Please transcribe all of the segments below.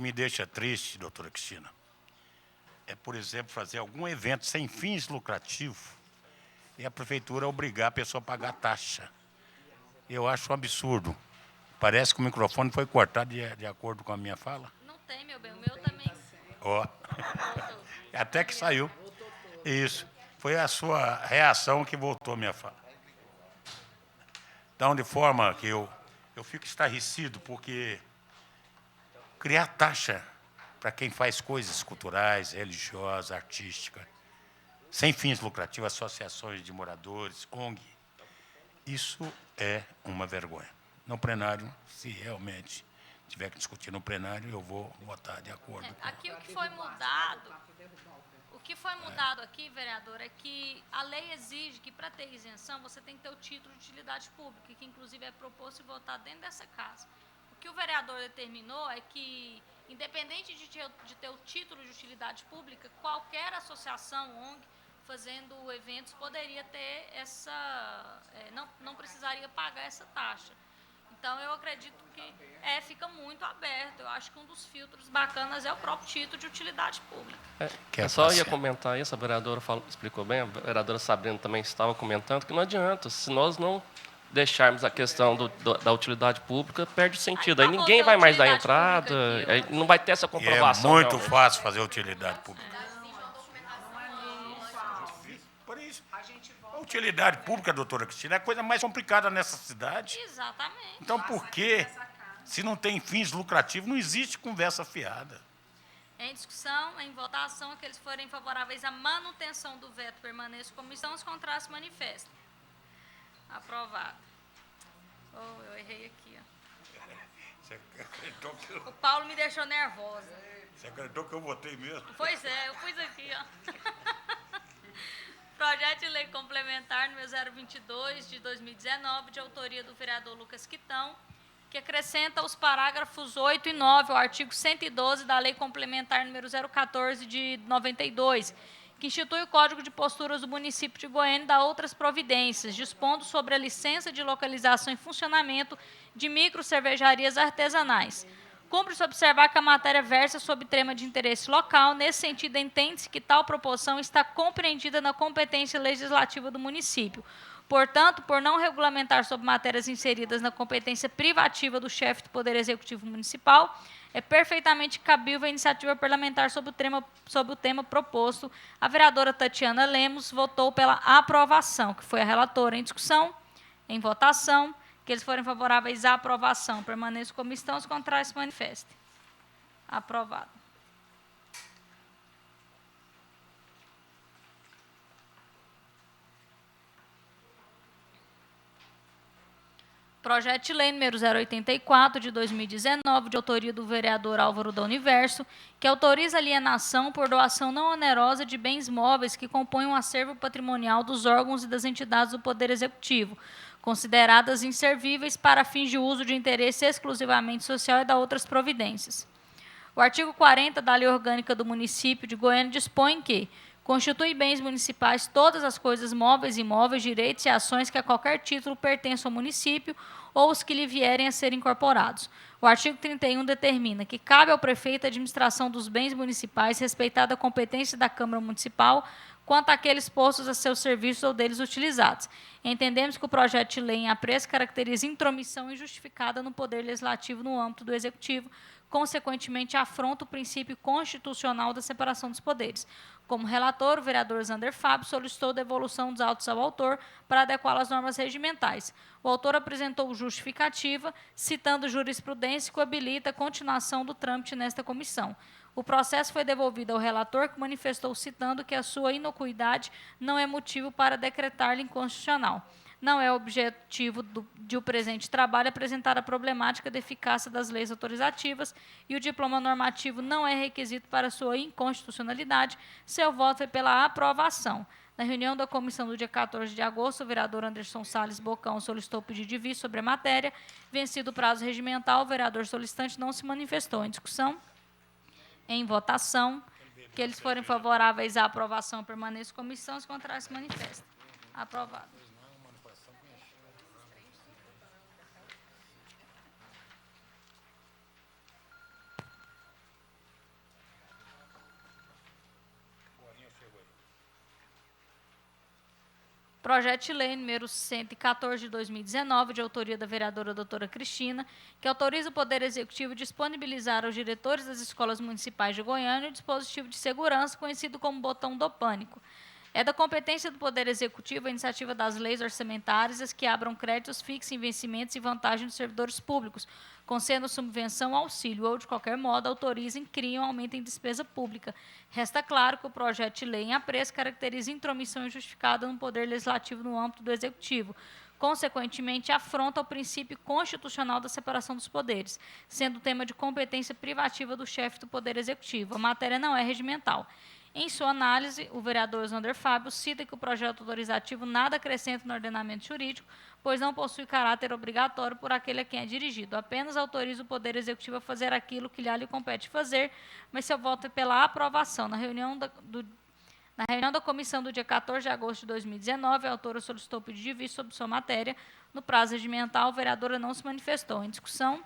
me deixa triste, doutora Cristina, é, por exemplo, fazer algum evento sem fins lucrativos e a prefeitura obrigar a pessoa a pagar taxa. Eu acho um absurdo. Parece que o microfone foi cortado de acordo com a minha fala. Não tem, meu bem, o meu também. Ó, até que saiu. Isso. Foi a sua reação que voltou a minha fala. Então, de forma que eu fico estarrecido, porque criar taxa para quem faz coisas culturais, religiosas, artísticas, sem fins lucrativos, associações de moradores, ONG, isso é uma vergonha. No plenário, se realmente tiver que discutir no plenário, eu vou votar de acordo. Aqui o que foi mudado aqui, vereador, é que a lei exige que, para ter isenção, você tem que ter o título de utilidade pública, que inclusive é proposto e votado dentro dessa casa. O que o vereador determinou é que, independente de ter o título de utilidade pública, qualquer associação, ONG, fazendo eventos, poderia ter essa... não precisaria pagar essa taxa. Então, eu acredito que fica muito aberto. Eu acho que um dos filtros bacanas é o próprio título de utilidade pública. Eu só ia comentar isso, a vereadora explicou bem, a vereadora Sabrina também estava comentando, que não adianta, se nós não deixarmos a questão da utilidade pública, perde o sentido. Aí ninguém vai mais dar entrada, aí não vai ter essa comprovação. É muito fácil fazer utilidade pública. Por isso, a utilidade pública, doutora Cristina, é a coisa mais complicada nessa cidade. Exatamente. Então, por que, se não tem fins lucrativos, não existe conversa fiada? Em discussão, em votação, aqueles que forem favoráveis à manutenção do veto permaneçam como estão, os contrários se manifestam. Aprovado. Oh, eu errei aqui. Ó. O Paulo me deixou nervosa. Você acreditou que eu votei mesmo? Pois é, eu pus aqui, ó. Projeto de lei complementar número 022 de 2019, de autoria do vereador Lucas Quitão, que acrescenta os parágrafos 8 e 9 ao artigo 112 da lei complementar número 014 de 92, que institui o Código de Posturas do município de Goiânia e dá outras providências, dispondo sobre a licença de localização e funcionamento de microcervejarias artesanais. Cumpre-se observar que a matéria versa sobre tema de interesse local. Nesse sentido, entende-se que tal proposição está compreendida na competência legislativa do município. Portanto, por não regulamentar sobre matérias inseridas na competência privativa do chefe do Poder Executivo Municipal, é perfeitamente cabível a iniciativa parlamentar sobre o tema proposto. A vereadora Tatiana Lemos votou pela aprovação, que foi a relatora. Em discussão, em votação, que eles forem favoráveis à aprovação, permaneçam como estão, os contrários se manifestem. Aprovado. Projeto de lei número 084, de 2019, de autoria do vereador Álvaro da Universo, que autoriza a alienação por doação não onerosa de bens móveis que compõem o acervo patrimonial dos órgãos e das entidades do Poder Executivo, consideradas inservíveis para fins de uso de interesse exclusivamente social e da outras providências. O artigo 40 da Lei Orgânica do Município de Goiânia dispõe que constitui bens municipais todas as coisas móveis e imóveis, direitos e ações que a qualquer título pertençam ao município ou os que lhe vierem a ser incorporados. O artigo 31 determina que cabe ao prefeito a administração dos bens municipais, respeitada a competência da Câmara Municipal, quanto àqueles postos a seus serviços ou deles utilizados. Entendemos que o projeto de lei em apreço caracteriza intromissão injustificada no poder legislativo no âmbito do executivo, consequentemente afronta o princípio constitucional da separação dos poderes. Como relator, o vereador Zander Fábio solicitou devolução dos autos ao autor para adequá-lo às normas regimentais. O autor apresentou justificativa, citando jurisprudência que habilita a continuação do trâmite nesta comissão. O processo foi devolvido ao relator, que manifestou, citando, que a sua inocuidade não é motivo para decretar-lhe inconstitucional. Não é objetivo de o presente trabalho apresentar a problemática da eficácia das leis autorizativas e o diploma normativo não é requisito para sua inconstitucionalidade. Seu voto é pela aprovação. Na reunião da comissão do dia 14 de agosto, o vereador Anderson Salles Bocão solicitou pedido de vista sobre a matéria. Vencido o prazo regimental, o vereador solicitante não se manifestou. Em discussão, em votação, que eles forem favoráveis à aprovação, permaneçam como estão, os contrários se manifestam. Aprovado. Projeto de lei número 114 de 2019, de autoria da vereadora doutora Cristina, que autoriza o Poder Executivo a disponibilizar aos diretores das escolas municipais de Goiânia o dispositivo de segurança conhecido como botão do pânico. É da competência do Poder Executivo a iniciativa das leis orçamentárias que abram créditos, fixem vencimentos e vantagens dos servidores públicos, concedam subvenção, auxílio ou, de qualquer modo, autorizem, criam, aumentem despesa pública. Resta claro que o projeto de lei em apreço caracteriza intromissão injustificada no Poder Legislativo no âmbito do Executivo. Consequentemente, afronta o princípio constitucional da separação dos poderes, sendo tema de competência privativa do chefe do Poder Executivo. A matéria não é regimental. Em sua análise, o vereador Zander Fábio cita que o projeto autorizativo nada acrescenta no ordenamento jurídico, pois não possui caráter obrigatório por aquele a quem é dirigido. Apenas autoriza o Poder Executivo a fazer aquilo que lhe compete fazer, mas seu voto é pela aprovação. Na reunião da comissão do dia 14 de agosto de 2019, a autora solicitou pedido de vista sobre sua matéria. No prazo regimental, a vereadora não se manifestou. Em discussão.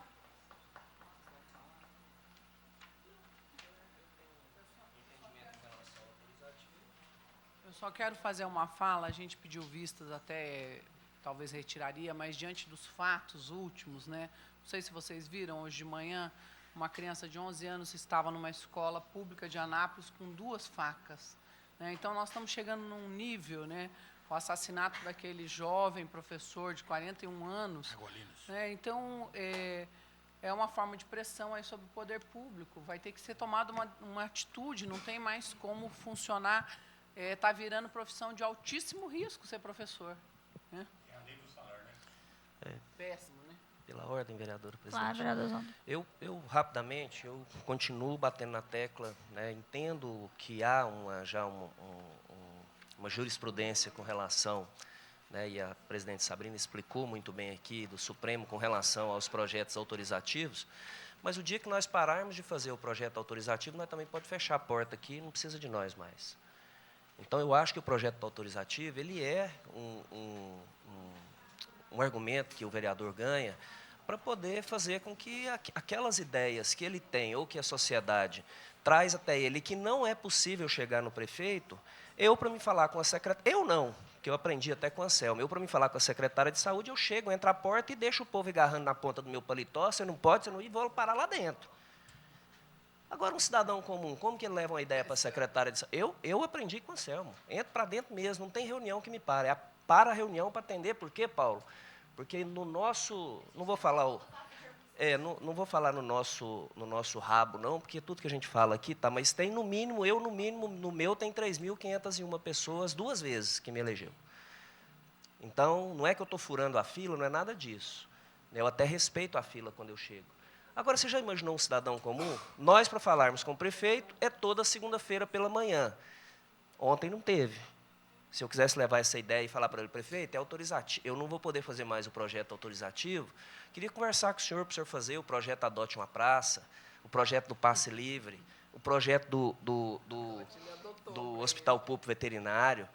Só quero fazer uma fala, a gente pediu vistas, até talvez retiraria, mas diante dos fatos últimos, né? Não sei se vocês viram, hoje de manhã, uma criança de 11 anos estava numa escola pública de Anápolis com 2 facas. Né? Então, nós estamos chegando num nível, né? O assassinato daquele jovem professor de 41 anos. Né? Então, é uma forma de pressão aí sobre o poder público. Vai ter que ser tomada uma atitude, não tem mais como funcionar. Está virando profissão de altíssimo risco ser professor. Né? É a lei do salário, né? Péssimo, né? Pela ordem, vereadora presidente. Claro, vereador Zander. Eu rapidamente, eu continuo batendo na tecla, né, entendo que há já uma jurisprudência com relação, né, e a presidente Sabrina explicou muito bem aqui, do Supremo com relação aos projetos autorizativos, mas o dia que nós pararmos de fazer o projeto autorizativo, nós também podemos fechar a porta aqui, não precisa de nós mais. Então, eu acho que o projeto autorizativo ele é um argumento que o vereador ganha para poder fazer com que aquelas ideias que ele tem ou que a sociedade traz até ele, que não é possível chegar no prefeito, para me falar com a secretária, que eu aprendi até com a Anselmo, para me falar com a secretária de saúde, eu chego, entro à porta e deixo o povo agarrando na ponta do meu paletó, você não pode, e vou parar lá dentro. Agora, um cidadão comum, como que ele leva uma ideia para a secretária de saúde? Eu aprendi com o Anselmo. Entro para dentro mesmo, não tem reunião que me para. Para a reunião para atender. Por quê, Paulo? Porque no nosso... Não vou falar não vou falar no nosso rabo, não, porque tudo que a gente fala aqui, tá, mas tem no mínimo, no meu tem 3.501 pessoas 2 vezes que me elegeu. Então, não é que eu estou furando a fila, não é nada disso. Eu até respeito a fila quando eu chego. Agora, você já imaginou um cidadão comum? Nós, para falarmos com o prefeito, é toda segunda-feira pela manhã. Ontem não teve. Se eu quisesse levar essa ideia e falar para ele, prefeito, é autorizativo. Eu não vou poder fazer mais o projeto autorizativo. Queria conversar com o senhor para o senhor fazer o projeto Adote uma Praça, o projeto do Passe Livre, o projeto do Hospital Público Veterinário,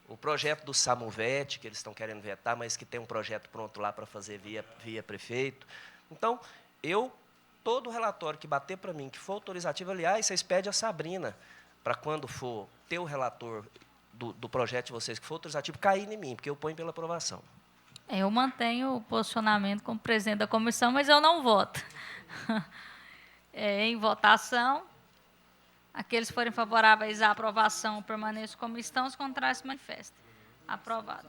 o projeto do Samuvete, que eles estão querendo vetar, mas que tem um projeto pronto lá para fazer via prefeito. Então, todo relatório que bater para mim, que for autorizativo, aliás, vocês pedem a Sabrina, para quando for ter o relator do projeto de vocês, que for autorizativo, cair em mim, porque eu ponho pela aprovação. Eu mantenho o posicionamento como presidente da comissão, mas eu não voto. Em votação, aqueles que forem favoráveis à aprovação permaneçam como estão, os contrários se manifestem. Aprovado.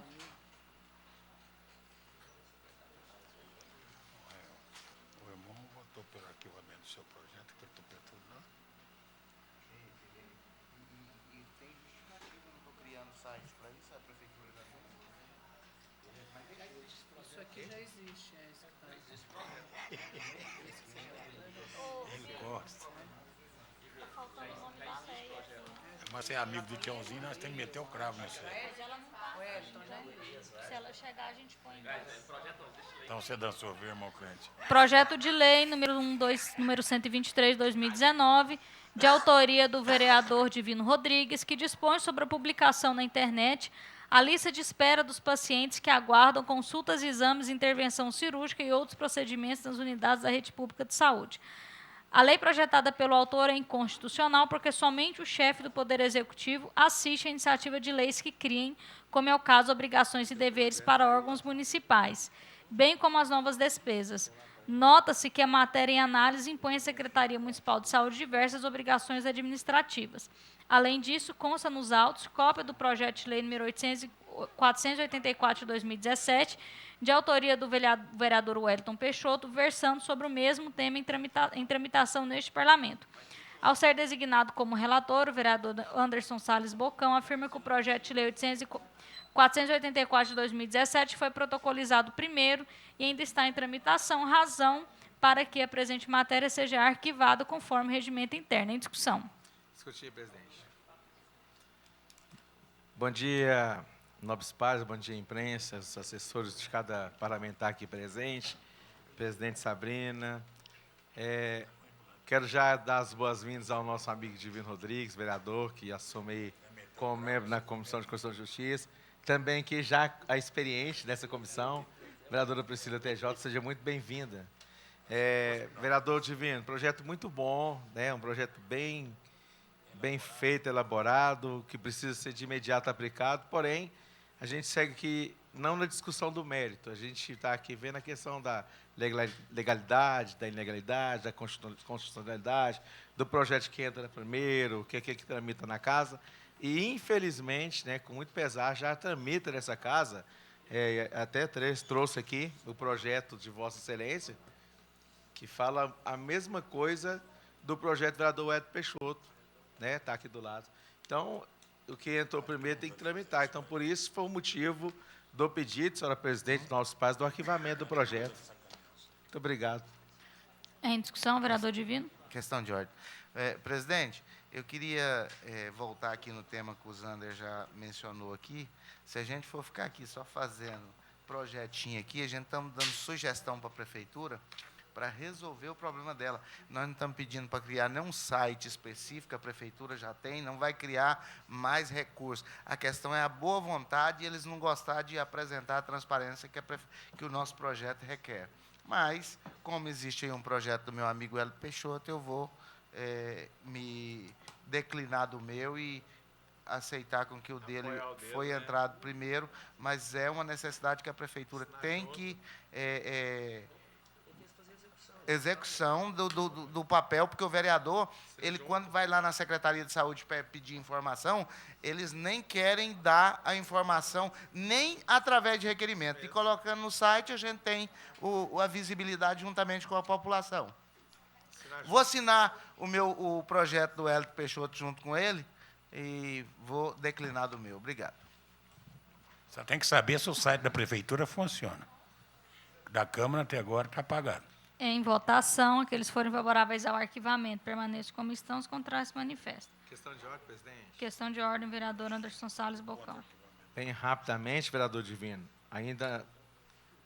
O irmão votou pelo arquivamento do seu projeto, que eu estou perturbando. E tem justificativa, não estou criando site para isso, a prefeitura da Isso aqui já existe. Ele gosta. Mas você é amigo do Tiãozinho, nós temos que meter o cravo nisso aí. Mas ela não está. Se ela chegar, a gente põe. Então você dançou, viu, irmão crente? Projeto de lei número 123 de 2019, de autoria do vereador Divino Rodrigues, que dispõe sobre a publicação na internet a lista de espera dos pacientes que aguardam consultas, exames, intervenção cirúrgica e outros procedimentos nas unidades da rede pública de saúde. A lei projetada pelo autor é inconstitucional porque somente o chefe do Poder Executivo assiste à iniciativa de leis que criem, como é o caso, obrigações e deveres para órgãos municipais, bem como as novas despesas. Nota-se que a matéria em análise impõe à Secretaria Municipal de Saúde diversas obrigações administrativas. Além disso, consta nos autos cópia do projeto de lei número 484 de 2017, de autoria do vereador Wellington Peixoto, versando sobre o mesmo tema em tramitação neste Parlamento. Ao ser designado como relator, o vereador Anderson Salles Bocão afirma que o projeto de lei 484 de 2017 foi protocolizado primeiro e ainda está em tramitação, razão para que a presente matéria seja arquivada conforme o regimento interno. Em discussão. Discutir, presidente. Bom dia, nobres pares, bom dia, imprensa, os assessores de cada parlamentar aqui presente, presidente Sabrina. Quero já dar as boas-vindas ao nosso amigo Divino Rodrigues, vereador, que assume como membro na Comissão de Constituição e Justiça. Também que já a experiente dessa comissão, vereadora Priscila TJ, seja muito bem-vinda. Vereador Divino, projeto muito bom, né? Um projeto bem feito, elaborado, que precisa ser de imediato aplicado, porém, a gente segue aqui, não na discussão do mérito, a gente está aqui vendo a questão da legalidade, da ilegalidade, da constitucionalidade, do projeto que entra primeiro, o que tramita na casa, e, infelizmente, né, com muito pesar, já tramita nessa casa, até trouxe aqui o projeto de Vossa Excelência, que fala a mesma coisa do projeto do vereador Wellington Peixoto, né, está aqui do lado. Então, o que entrou primeiro tem que tramitar. Então, por isso, foi o motivo do pedido, senhora presidente, nossos pais, do arquivamento do projeto. Muito obrigado. Em discussão, vereador Divino. Questão de ordem. Presidente, eu queria voltar aqui no tema que o Zander já mencionou aqui. Se a gente for ficar aqui só fazendo projetinho aqui, a gente estamos dando sugestão para a prefeitura para resolver o problema dela. Nós não estamos pedindo para criar nenhum site específico, a prefeitura já tem, não vai criar mais recursos. A questão é a boa vontade e eles não gostar de apresentar a transparência que o nosso projeto requer. Mas, como existe aí um projeto do meu amigo Wellington Peixoto, eu vou me declinar do meu e aceitar com que o dele foi entrado primeiro, mas é uma necessidade que a prefeitura tem que execução do papel, porque o vereador, ele quando vai lá na Secretaria de Saúde para pedir informação, eles nem querem dar a informação, nem através de requerimento. E colocando no site, a gente tem a visibilidade juntamente com a população. Vou assinar o projeto do Wellington Peixoto junto com ele e vou declinar do meu. Obrigado. Só tem que saber se o site da prefeitura funciona. Da Câmara até agora está apagado. Em votação, aqueles forem favoráveis ao arquivamento, permaneçam como estão, os contrários se manifestam. Questão de ordem, presidente. Questão de ordem, vereador Anderson Salles Bocão. Bem rapidamente, vereador Divino, ainda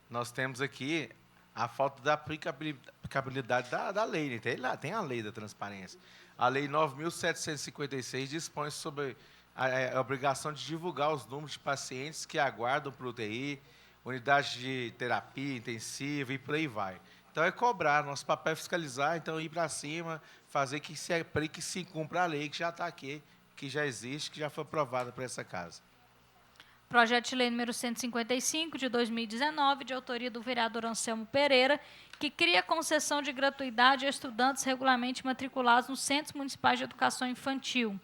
nós temos aqui a falta da aplicabilidade da lei. Tem a lei da transparência. A lei 9.756 dispõe sobre a obrigação de divulgar os números de pacientes que aguardam por UTI, unidade de terapia intensiva e por aí vai. Então, é cobrar, nosso papel é fiscalizar, então ir para cima, fazer que se aplique, que se cumpra a lei que já está aqui, que já existe, que já foi aprovada por essa casa. Projeto de lei número 155, de 2019, de autoria do vereador Anselmo Pereira, que cria concessão de gratuidade a estudantes regularmente matriculados nos Centros Municipais de Educação Infantil.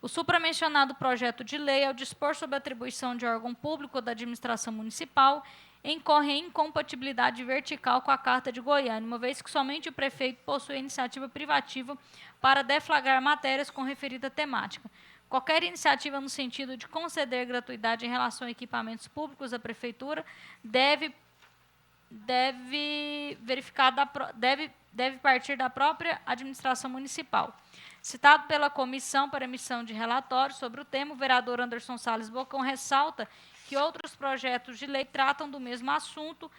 O supramencionado projeto de lei, ao dispor sobre a atribuição de órgão público ou da administração municipal, incorre em incompatibilidade vertical com a Carta de Goiânia, uma vez que somente o prefeito possui iniciativa privativa para deflagrar matérias com referida temática. Qualquer iniciativa no sentido de conceder gratuidade em relação a equipamentos públicos da prefeitura deve partir da própria administração municipal. Citado pela comissão para emissão de relatório sobre o tema, o vereador Anderson Salles Bocão ressalta que outros projetos de lei tratam do mesmo assunto,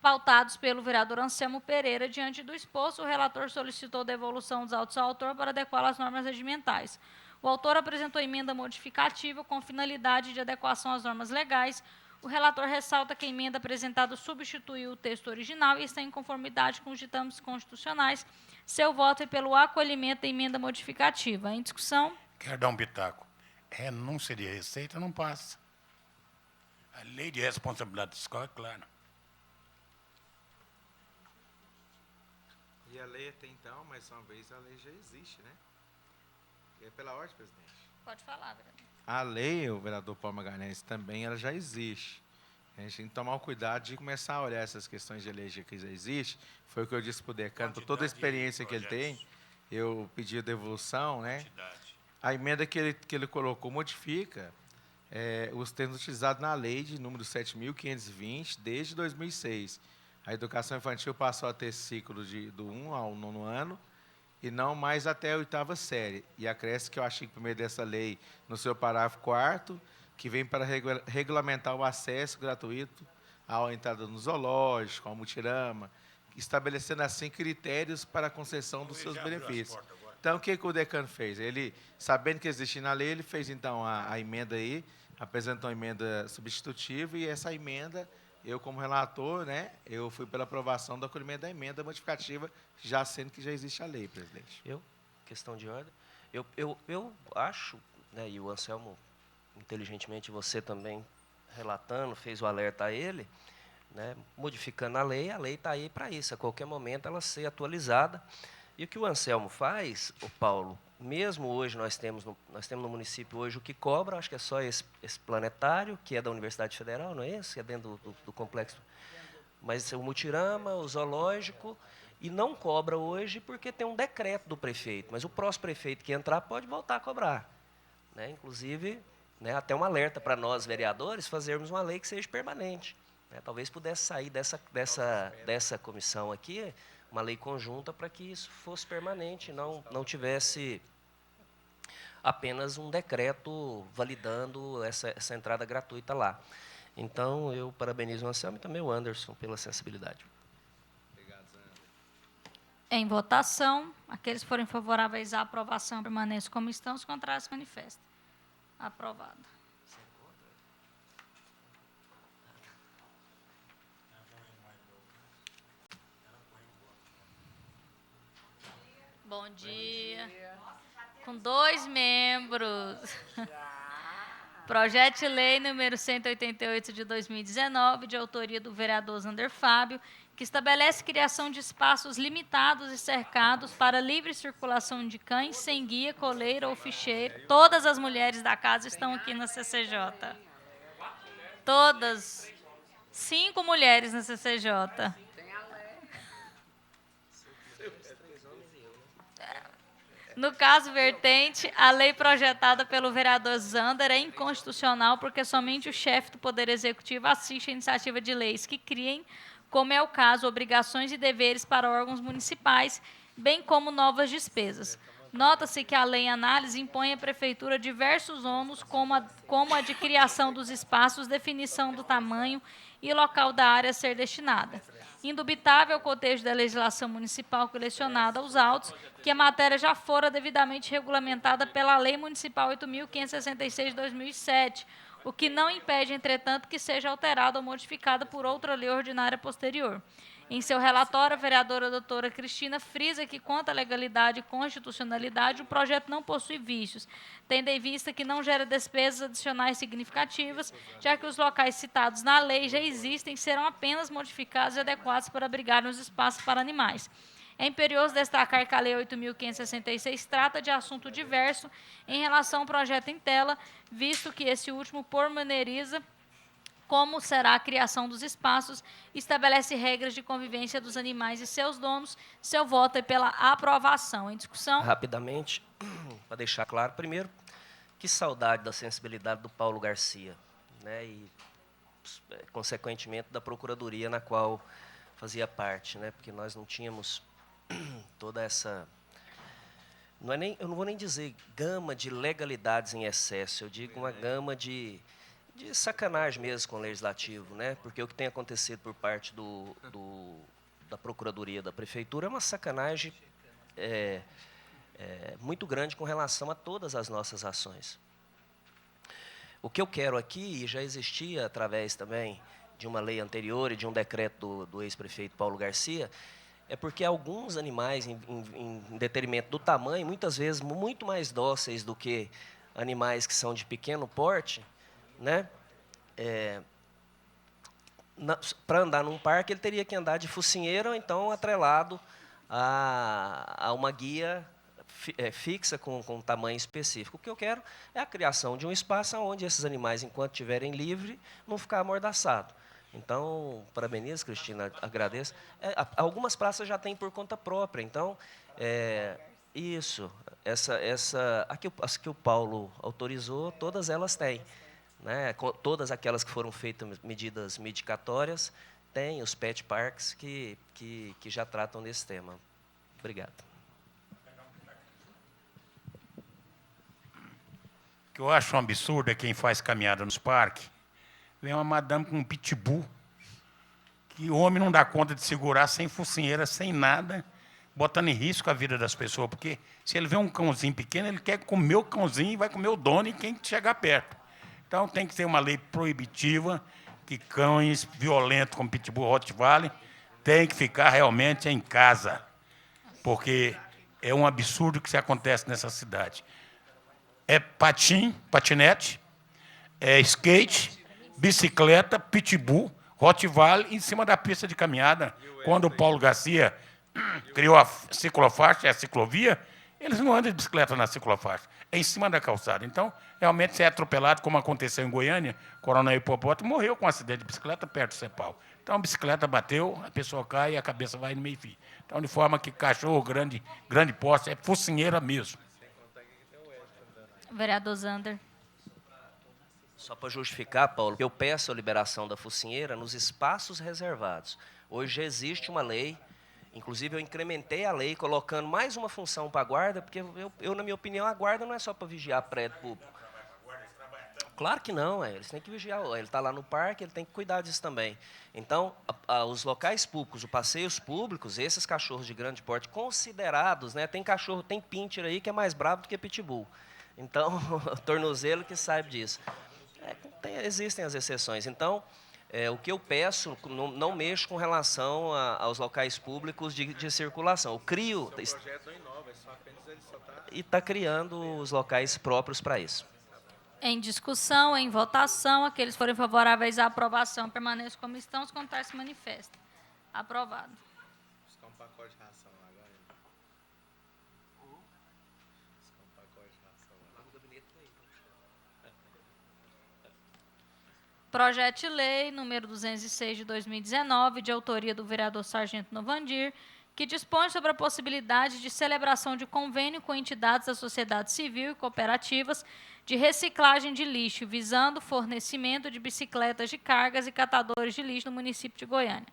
pautados pelo vereador Anselmo Pereira. Diante do exposto, o relator solicitou devolução dos autos ao autor para adequá-la às normas regimentais. O autor apresentou emenda modificativa com finalidade de adequação às normas legais. O relator ressalta que a emenda apresentada substituiu o texto original e está em conformidade com os ditames constitucionais. Seu voto é pelo acolhimento da emenda modificativa. Em discussão. Quero dar um pitaco. Renúncia de receita não passa. A lei de responsabilidade fiscal é clara. E a lei até então, mais uma vez, a lei já existe, né? É pela ordem, presidente. Pode falar, vereador. A lei, o vereador Paulo Magalhães, também ela já existe. A gente tem que tomar o cuidado de começar a olhar essas questões de lei que já existe. Foi o que eu disse para o decano, por toda a experiência que ele tem, eu pedi a devolução, né? A emenda que ele colocou modifica os termos utilizados na lei de número 7.520, desde 2006. A educação infantil passou a ter ciclo do 1 ao 9º ano, e não mais até a 8ª série. E acresce que eu achei que por meio dessa lei, no seu parágrafo 4º, que vem para regulamentar o acesso gratuito à entrada no zoológico, ao mutirama, estabelecendo assim critérios para a concessão dos seus benefícios. Então, o que o decano fez? Ele, sabendo que existia na lei, ele fez então a emenda aí, apresentou uma emenda substitutiva, e essa emenda, eu como relator, né, eu fui pela aprovação do acolhimento da emenda modificativa, já sendo que já existe a lei, presidente. Questão de ordem. Eu acho, né, e o Anselmo, inteligentemente, você também relatando, fez o alerta a ele, né, modificando a lei está aí para isso, a qualquer momento ela ser atualizada. E o que o Anselmo faz, o Paulo, mesmo hoje nós temos no município hoje o que cobra, acho que é só esse planetário, que é da Universidade Federal, não é esse? É dentro do complexo. Mas o mutirama, o zoológico, e não cobra hoje porque tem um decreto do prefeito. Mas o próximo prefeito que entrar pode voltar a cobrar. Né? Inclusive, né, até um alerta para nós, vereadores, fazermos uma lei que seja permanente. Né? Talvez pudesse sair dessa comissão aqui uma lei conjunta para que isso fosse permanente, não tivesse apenas um decreto validando essa entrada gratuita lá. Então, eu parabenizo o Anselmo e também o Anderson pela sensibilidade. Obrigado, Zé. Em votação, aqueles que forem favoráveis à aprovação permaneçam como estão, os contrários se manifestam. Aprovado. Bom dia. Com 2 membros. Projeto de lei número 188 de 2019, de autoria do vereador Zander Fábio, que estabelece criação de espaços limitados e cercados para livre circulação de cães sem guia, coleira ou ficheiro. Todas as mulheres da casa estão aqui na CCJ. Todas. 5 mulheres na CCJ. No caso vertente, a lei projetada pelo vereador Zander é inconstitucional porque somente o chefe do Poder Executivo assiste a iniciativa de leis que criem, como é o caso, obrigações e deveres para órgãos municipais, bem como novas despesas. Nota-se que a lei em análise impõe à Prefeitura diversos ônus, como a de criação dos espaços, definição do tamanho e local da área a ser destinada. Indubitável o cotejo da legislação municipal colecionada aos autos, que a matéria já fora devidamente regulamentada pela Lei Municipal 8.566 de 2007, o que não impede, entretanto, que seja alterada ou modificada por outra lei ordinária posterior. Em seu relatório, a vereadora doutora Cristina frisa que, quanto à legalidade e constitucionalidade, o projeto não possui vícios, tendo em vista que não gera despesas adicionais significativas, já que os locais citados na lei já existem e serão apenas modificados e adequados para abrigar os espaços para animais. É imperioso destacar que a Lei 8.566 trata de assunto diverso em relação ao projeto em tela, visto que esse último pormenoriza como será a criação dos espaços, estabelece regras de convivência dos animais e seus donos. Seu voto é pela aprovação. Em discussão? Rapidamente, para deixar claro, primeiro, que saudade da sensibilidade do Paulo Garcia, né, e, consequentemente, da Procuradoria na qual fazia parte, né, porque nós não tínhamos toda essa... eu não vou nem dizer gama de legalidades em excesso, eu digo uma gama de sacanagem mesmo com o legislativo, né? Porque o que tem acontecido por parte da Procuradoria da Prefeitura é uma sacanagem muito grande com relação a todas as nossas ações. O que eu quero aqui, e já existia através também de uma lei anterior e de um decreto do ex-prefeito Paulo Garcia, é porque alguns animais, em detrimento do tamanho, muitas vezes muito mais dóceis do que animais que são de pequeno porte, né? Para andar num parque, ele teria que andar de focinheira ou então atrelado a uma guia fixa com um tamanho específico. O que eu quero é a criação de um espaço onde esses animais, enquanto estiverem livres, não ficar amordaçados. Então, parabenizo, Cristina, agradeço. Algumas praças já têm por conta própria, então, isso, as que o Paulo autorizou, todas elas têm. Né? Todas aquelas que foram feitas medidas mitigatórias, tem os pet parks que já tratam desse tema. Obrigado. O que eu acho um absurdo é quem faz caminhada nos parques, vem uma madame com um pitbull, que o homem não dá conta de segurar sem focinheira, sem nada, botando em risco a vida das pessoas, porque se ele vê um cãozinho pequeno, ele quer comer o cãozinho e vai comer o dono e quem chegar perto. Então, tem que ter uma lei proibitiva que cães violentos como pitbull, Rottweiler, tem que ficar realmente em casa, porque é um absurdo que se acontece nessa cidade. É patinete, é skate, bicicleta, pitbull, Rottweiler em cima da pista de caminhada. Quando o Paulo Garcia criou a ciclofaixa, a ciclovia, eles não andam de bicicleta na ciclofaixa, é em cima da calçada. Então, realmente, se é atropelado, como aconteceu em Goiânia, Coronel Hipopótamo morreu com um acidente de bicicleta perto do Cepal. Então, a bicicleta bateu, a pessoa cai e a cabeça vai no meio-fio. Então, de forma que cachorro grande poste é focinheira mesmo. Vereador Zander. Só para justificar, Paulo, eu peço a liberação da focinheira nos espaços reservados. Hoje já existe uma lei, inclusive eu incrementei a lei colocando mais uma função para a guarda, porque na minha opinião, a guarda não é só para vigiar prédio público. Claro que não, eles têm que vigiar. Ele está lá no parque, ele tem que cuidar disso também. Então, os locais públicos, os passeios públicos, esses cachorros de grande porte considerados, né, tem pincher aí que é mais bravo do que pitbull. Então, o tornozelo que sabe disso. Existem as exceções. Então, o que eu peço, não mexo com relação aos locais públicos de circulação. Eu crio e está criando os locais próprios para isso. Em discussão, em votação, aqueles que forem favoráveis à aprovação permaneçam como estão, os contrários se manifestam. Aprovado. Buscar um pacote de ração agora. Buscar um pacote de ração agora. Projeto de lei número 206 de 2019, de autoria do vereador Sargento Novandir, que dispõe sobre a possibilidade de celebração de convênio com entidades da sociedade civil e cooperativas de reciclagem de lixo, visando o fornecimento de bicicletas de cargas e catadores de lixo no município de Goiânia.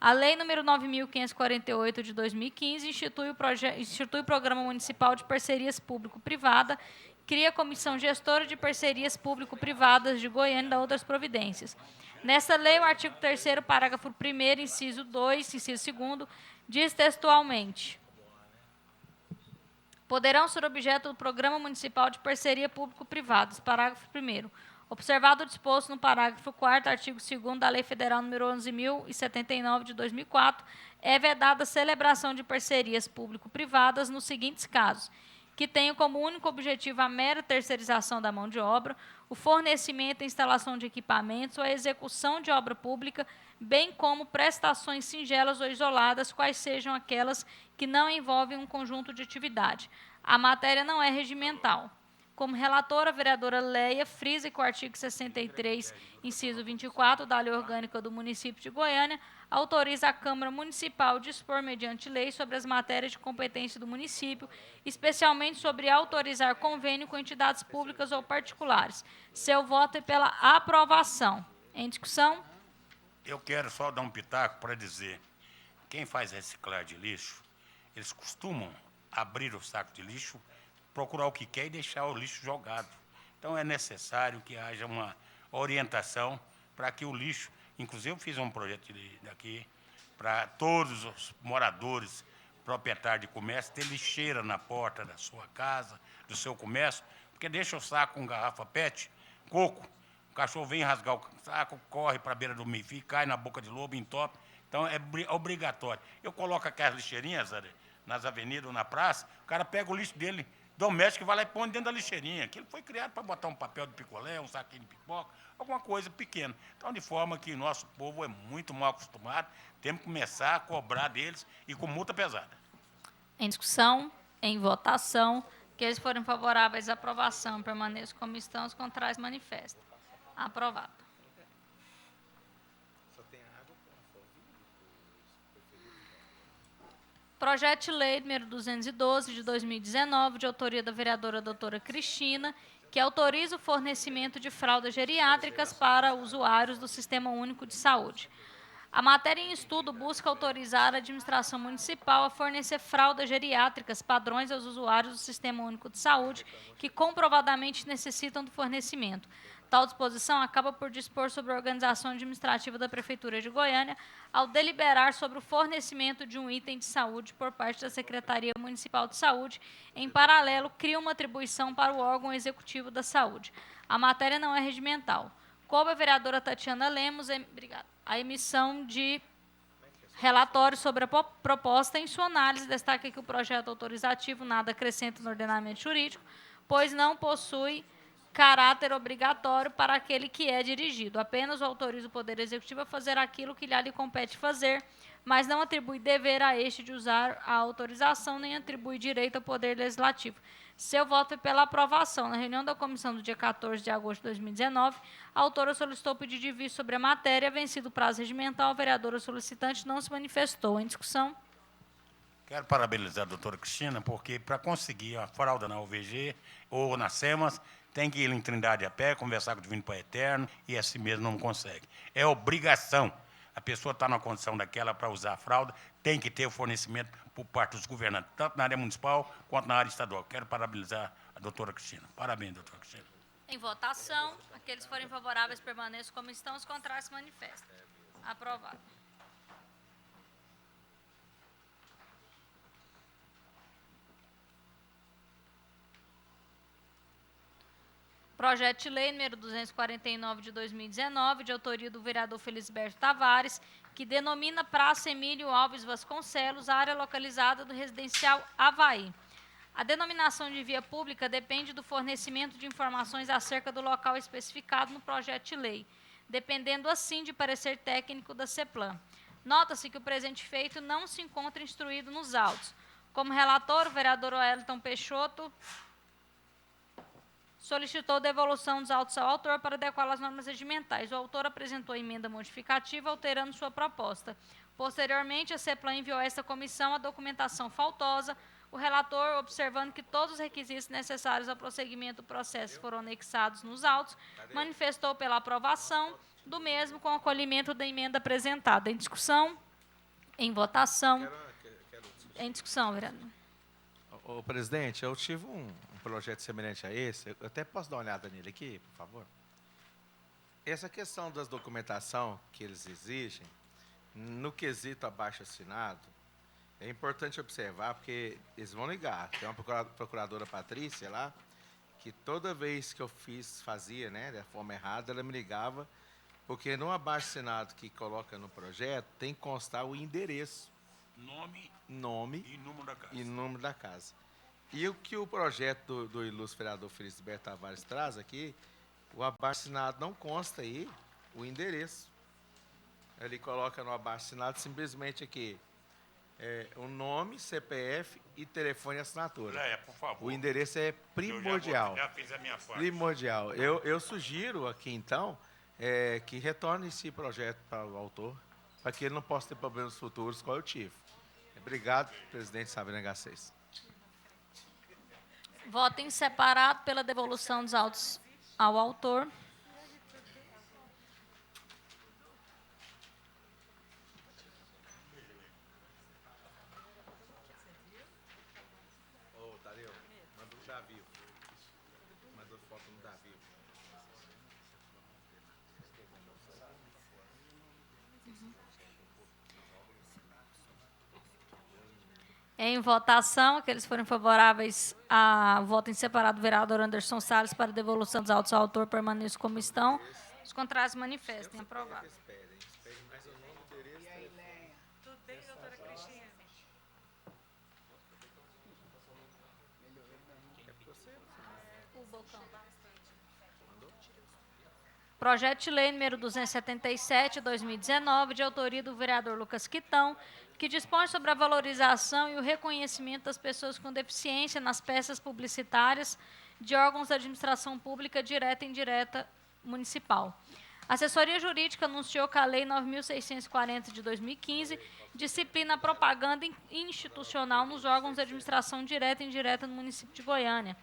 A Lei nº 9.548, de 2015, institui o Programa Municipal de Parcerias Público-Privada, cria a Comissão Gestora de Parcerias Público-Privadas de Goiânia e dá outras providências. Nesta lei, o artigo 3º, parágrafo 1º, inciso 2, inciso 2º, diz textualmente: poderão ser objeto do Programa Municipal de Parceria Público-Privadas, parágrafo 1º, observado o disposto no parágrafo 4º, artigo 2º da Lei Federal nº 11.079, de 2004, é vedada a celebração de parcerias público-privadas nos seguintes casos: que tenham como único objetivo a mera terceirização da mão de obra, o fornecimento e instalação de equipamentos ou a execução de obra pública, bem como prestações singelas ou isoladas, quais sejam aquelas que não envolvem um conjunto de atividade. A matéria não é regimental. Como relatora, a vereadora Leia frisa que o artigo 63, inciso 24, da Lei Orgânica do Município de Goiânia, autoriza a Câmara Municipal a dispor, mediante lei, sobre as matérias de competência do município, especialmente sobre autorizar convênio com entidades públicas ou particulares. Seu voto é pela aprovação. Em discussão? Eu quero só dar um pitaco para dizer, quem faz reciclagem de lixo, eles costumam abrir o saco de lixo, procurar o que quer e deixar o lixo jogado. Então, é necessário que haja uma orientação para que o lixo... Inclusive, eu fiz um projeto daqui para todos os moradores, proprietários de comércio, ter lixeira na porta da sua casa, do seu comércio, porque deixa o saco com garrafa PET, Coco. O cachorro vem rasgar o saco, corre para a beira do meio-fio, cai na boca de lobo, entope. Então, é obrigatório. Eu coloco aquelas lixeirinhas nas avenidas ou na praça, o cara pega o lixo dele doméstico e vai lá e põe dentro da lixeirinha. Aquilo foi criado para botar um papel de picolé, um saquinho de pipoca, alguma coisa pequena. Então, de forma que nosso povo é muito mal acostumado, temos que começar a cobrar deles e com multa pesada. Em discussão, em votação, aqueles que forem favoráveis à aprovação, permaneçam como estão, os contrários manifestam. Aprovado. Projeto de lei número 212, de 2019, de autoria da vereadora doutora Cristina, que autoriza o fornecimento de fraldas geriátricas para usuários do Sistema Único de Saúde. A matéria em estudo busca autorizar a administração municipal a fornecer fraldas geriátricas padrões aos usuários do Sistema Único de Saúde que comprovadamente necessitam do fornecimento. Tal disposição acaba por dispor sobre a organização administrativa da Prefeitura de Goiânia ao deliberar sobre o fornecimento de um item de saúde por parte da Secretaria Municipal de Saúde. Em paralelo, cria uma atribuição para o órgão executivo da saúde. A matéria não é regimental. Coube a vereadora Tatiana Lemos a emissão de relatório sobre a proposta. Em sua análise, destaca que o projeto autorizativo nada acrescenta no ordenamento jurídico, pois não possui caráter obrigatório para aquele que é dirigido. Apenas autoriza o Poder Executivo a fazer aquilo que lhe compete fazer, mas não atribui dever a este de usar a autorização, nem atribui direito ao Poder Legislativo. Seu voto é pela aprovação. Na reunião da comissão do dia 14 de agosto de 2019, a autora solicitou pedido de vista sobre a matéria. Vencido o prazo regimental, a vereadora solicitante não se manifestou. Em discussão. Quero parabenizar a doutora Cristina, porque para conseguir a fralda na UVG ou na SEMAS, tem que ir em Trindade a pé, conversar com o Divino Pai Eterno, e assim mesmo não consegue. É obrigação. A pessoa está na condição daquela para usar a fralda, tem que ter o fornecimento por parte dos governantes, tanto na área municipal quanto na área estadual. Quero parabenizar a doutora Cristina. Parabéns, doutora Cristina. Em votação, aqueles que forem favoráveis permaneçam como estão, os contrários se manifestam. Aprovado. Projeto de lei número 249 de 2019, de autoria do vereador Felisberto Tavares, que denomina Praça Emílio Alves Vasconcelos, área localizada do residencial Havaí. A denominação de via pública depende do fornecimento de informações acerca do local especificado no projeto de lei, dependendo assim de parecer técnico da CEPLAN. Nota-se que o presente feito não se encontra instruído nos autos. Como relator, o vereador Wellington Peixoto solicitou devolução dos autos ao autor para adequar às normas regimentais. O autor apresentou emenda modificativa, alterando sua proposta. Posteriormente, a CEPLAN enviou a esta comissão a documentação faltosa. O relator, observando que todos os requisitos necessários ao prosseguimento do processo foram anexados nos autos, manifestou pela aprovação do mesmo com acolhimento da emenda apresentada. Em discussão, em votação. Em discussão, vereador. Ô, presidente, eu tive um projeto semelhante a esse. Eu até posso dar uma olhada nele aqui, por favor? Essa questão das documentação que eles exigem, no quesito abaixo-assinado, é importante observar, porque eles vão ligar. Tem uma procuradora Patrícia lá, que toda vez que eu fazia, né, da forma errada, ela me ligava, porque no abaixo-assinado que coloca no projeto, tem que constar o endereço. Nome e número da casa. E número da casa. E o que o projeto do ilustre vereador Felisberto Tavares traz aqui, o abaixo-assinado não consta aí o endereço. Ele coloca no abaixo-assinado simplesmente aqui o nome, CPF e telefone e assinatura. Por favor. O endereço é primordial. Eu já fiz a minha parte. Primordial. Eu sugiro aqui, então, que retorne esse projeto para o autor, para que ele não possa ter problemas futuros, qual eu tive. Obrigado, presidente Sabrina H6. Voto em separado pela devolução dos autos ao autor. Ô, Tadeu, manda o Davi. Manda foto no Davi. Em votação, aqueles que forem favoráveis a voto em separado do vereador Anderson Salles para devolução dos autos ao autor permaneçam como estão. Os contrários manifestem. Aprovado. Projeto de lei número 277, 2019, de autoria do vereador Lucas Quitão, que dispõe sobre a valorização e o reconhecimento das pessoas com deficiência nas peças publicitárias de órgãos da administração pública direta e indireta municipal. A assessoria jurídica anunciou que a Lei 9.640 de 2015 disciplina a propaganda institucional nos órgãos de administração direta e indireta no município de Goiânia.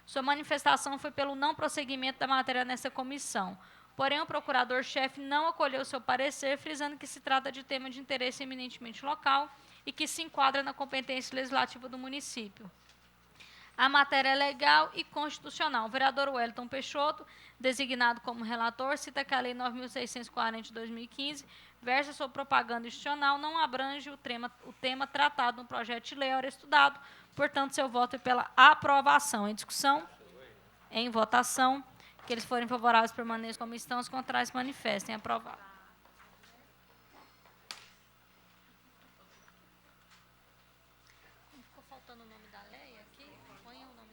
Sua manifestação foi pelo não prosseguimento da matéria nessa comissão. Porém, o procurador-chefe não acolheu seu parecer, frisando que se trata de tema de interesse eminentemente local e que se enquadra na competência legislativa do município. A matéria é legal e constitucional. O vereador Wellington Peixoto, designado como relator, cita que a Lei 9.640 de 2015 versa sobre propaganda institucional, não abrange o tema tratado no projeto de lei, ora estudado. Portanto, seu voto é pela aprovação. Em discussão? Em votação. Que eles forem favoráveis permaneçam como estão, os contrários manifestem. Aprovado. Ficou faltando o nome da lei aqui? Põe o nome.